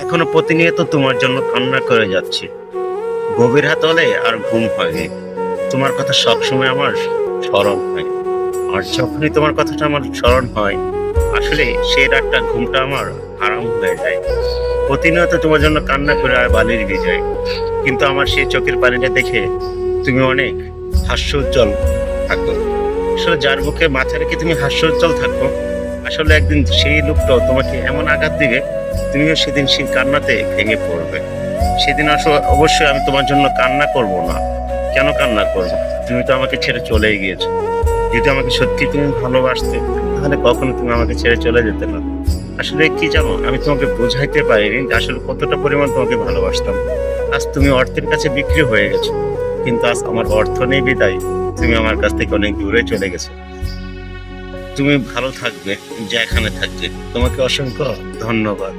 এখনো প্রতিনিয়ত তোমার জন্য কান্না করে যাচ্ছি। গভীর রাত হলে আর ঘুম হয়নি। তোমার কথা সবসময় আমার স্মরণ হয়। আর যখনই তোমার কথাটা আমার স্মরণ হয়, আসলে সেই রাতটা ঘুমটা আমার আরাম হয়ে যায়। প্রতিনিয়ত তোমার জন্য কান্না করে আর বালির ভিজাই, কিন্তু আমার সেই চোখের পানিটা দেখে তুমি অনেক হাস্যোজ্জ্বল থাকো। আসলে যার বুকে মাথা রেখে তুমি হাস্যোজ্জ্বল থাকো, আসলে একদিন সেই লোকটাও তোমাকে এমন আঘাত দিবে, তুমিও সেদিন সেই কান্নাতে ভেঙে পড়বে। সেদিন আসলে অবশ্যই আমি তোমার জন্য কান্না করব না। কেন কান্না করব? তুমি তো আমাকে ছেড়ে চলেই গিয়েছো। যদি আমাকে সত্যি তুমি ভালোবাসতে, তাহলে কখনো তুমি আমাকে ছেড়ে চলে যেতে না। আসলে কি জানো, আমি তোমাকে বোঝাইতে পারিনি যে আসলে কতটা পরিমাণ তোমাকে ভালোবাসতাম। আজ তুমি অর্থের কাছে বিক্রি হয়ে গেছো, কিন্তু আজ আমার অর্থ নেই বিদায় তুমি আমার কাছ থেকে অনেক দূরে চলে গেছো। তুমি ভালো থাকবে, যেখানে থাকবে। তোমাকে অসংখ্য ধন্যবাদ।